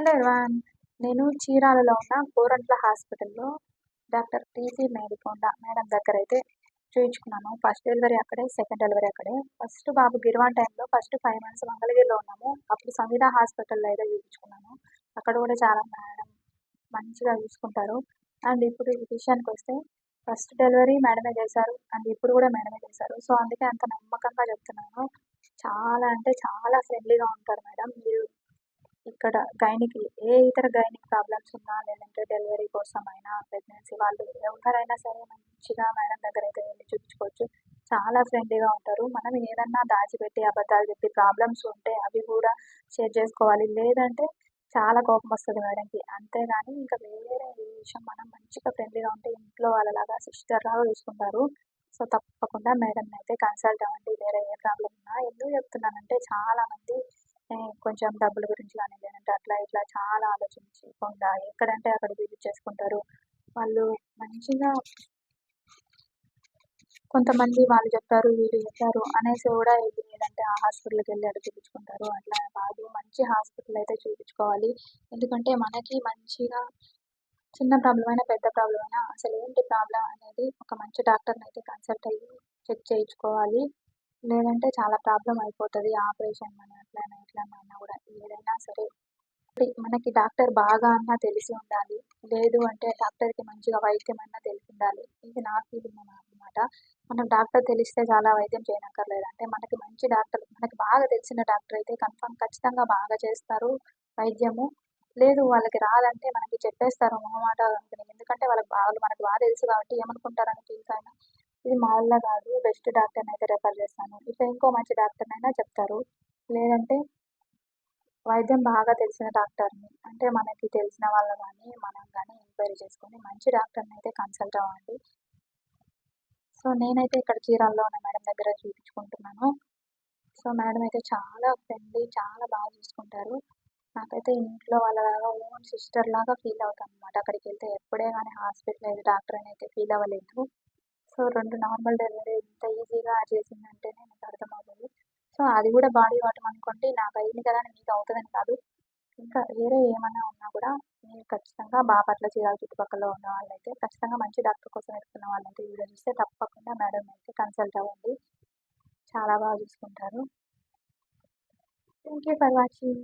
Hello everyone. నేను చీరాలలో ఉన్న గోరంట్ల హాస్పిటల్‌లో డాక్టర్ టీసీ మేడికొండ మేడం దగ్గరైతే చూయించుకున్నాను. ఫస్ట్ డెలివరీ అక్కడే, సెకండ్ డెలివరీ అక్కడే. ఫస్ట్ బాబు గిర్వాన్ టైంలో ఫస్ట్ 5 మంత్స్ మంగళగిరిలో ఉన్నాము. అప్పుడు సంవిధ హాస్పిటల్‌లో అయితే చూయించుకున్నాను. అక్కడ కూడా చాలా మేడం మంచిగా చూసుకుంటారు. అండ్ ఇప్పుడు ఈ విషయానికొస్తే ఫస్ట్ డెలివరీ మేడమే చేశారు. అండ్ ఇప్పుడు కూడా మేడమే చేశారు. సో, అందుకే అంత నమ్మకంగా చెప్తున్నాను. చాలా అంటే చాలా ఫ్రెండ్లీగా ఉంటారు మేడం. మీరు ఇక్కడ ఇతర గైనిక్ ప్రాబ్లమ్స్ ఉన్నా, లేదంటే డెలివరీ కోసమైనా, ప్రెగ్నెన్సీ వాళ్ళు ఎవరైనా సరే మంచిగా మేడం దగ్గరైతే వెళ్లి చూపించుకోవచ్చు. చాలా ఫ్రెండ్లీగా ఉంటారు. మనం ఏదన్నా దాచిపెట్టి, అబద్ధాలు చెప్పి ప్రాబ్లమ్స్ ఉంటే అవి కూడా షేర్ చేసుకోవాలి. లేదంటే చాలా కోపమొస్తది మేడంకి. అంతేగాని ఇంకా వేరే ఏ విషయం మనం మంచిగా ఫ్రెండ్లీగా ఉంటే ఇంట్లో వాళ్ళలాగా సిస్టర్‌లాగా చూసుకుంటారు. సో, తప్పకుండా మేడంనయితే కన్సల్ట్ అవ్వండి. వేరే ఏ ప్రాబ్లమ్ ఉన్నా. ఎందుకు చెప్తున్నానంటే చాలామంది కొంచెం డబ్బుల గురించి కానీ, లేదంటే అట్లా ఇట్లా చాలా ఆలోచించకుండా ఎక్కడంటే అక్కడ చూపించేసుకుంటారు. వాళ్ళు మంచిగా కొంతమంది వాళ్ళు చెప్పారు, వీళ్ళు చెప్పారు అనేసి కూడా లేదంటే ఆ హాస్పిటల్‌కెళ్ళి అక్కడ చూపించుకుంటారు. అట్లా కాదు, మంచి హాస్పిటల్ అయితే చూపించుకోవాలి. ఎందుకంటే మనకి మంచిగా చిన్న ప్రాబ్లమ్ అయినా, పెద్ద ప్రాబ్లమ్ అయినా అసలు ఏంటి ప్రాబ్లమ్ అనేది ఒక మంచి డాక్టర్‌ని అయితే కన్సల్ట్ అయ్యి చెక్ చేయించుకోవాలి. లేదంటే చాలా ప్రాబ్లమ్ అయిపోతది. ఆపరేషన్ అని అట్లనే ఇట్లని అన్నా కూడా ఏదైనా సరే మనకి డాక్టర్ బాగా అన్నా తెలిసి ఉండాలి. లేదు అంటే డాక్టర్‌కి మంచిగా వైద్యం అన్నా తెలిసుండాలి. ఇది నా ఫీలింగ్ అన్నమాట. మనకు డాక్టర్ తెలిస్తే చాలా వైద్యం చేయనక్కర్లేదు. అంటే మనకి మంచి డాక్టర్, మనకి బాగా తెలిసిన డాక్టర్ అయితే ఖచ్చితంగా బాగా చేస్తారు వైద్యము. లేదు వాళ్ళకి రాదంటే మనకి చెప్పేస్తారు మొహమాటాలు అనుకుని. ఎందుకంటే వాళ్ళు మనకు బాగా తెలుసు కాబట్టి ఏమనుకుంటారని ఫీల్ అయినా ఇది మా వల్ల కాదు, బెస్ట్ డాక్టర్‌ని అయితే రిఫర్ చేస్తాను. ఇట్లా ఇంకో మంచి డాక్టర్‌నైనా చెప్తారు. లేదంటే వైద్యం బాగా తెలిసిన డాక్టర్‌ని అంటే మనకి తెలిసిన వాళ్ళు గానీ, మనం గానీ ఎంక్వైరీ చేసుకొని మంచి డాక్టర్‌ని అయితే కన్సల్ట్ అవ్వండి. సో, నేనైతే ఇక్కడ చీరాల్లో ఉన్న మేడం దగ్గర చూపించుకుంటున్నాను. సో, మేడం అయితే చాలా ఫ్రెండ్లీ, చాలా బాగా చూసుకుంటారు. నాకైతే ఇంట్లో వాళ్ళలాగా ఓన్ సిస్టర్‌లాగా ఫీల్ అవుతానన్నమాట. అక్కడికెళ్తే ఎప్పుడే గానీ హాస్పిటల్ డాక్టర్ అని అయితే ఫీల్ అవ్వలేదు. సో, 2 నార్మల్ డెలివరీ ఇంత ఈజీగా చేసిందంటేనే నాకు అర్థమవుతది. సో, అది కూడా బాడీ వాటం అనుకోండి. నాకయింది కదా అని మీకు అవుతదని కాదు. ఇంకా వేరే ఏమన్నా ఉన్నా కూడా మీరు ఖచ్చితంగా బాపట్ల, చీరాల చుట్టుపక్కల ఉన్న వాళ్ళైతే ఖచ్చితంగా మంచి డాక్టర్ కోసం వెతుకుతున్న వాళ్ళైతే వీడియో చూస్తే తప్పకుండా మేడంని అయితే కన్సల్ట్ అవ్వండి. చాలా బాగా చూసుకుంటారు. Thank you for watching.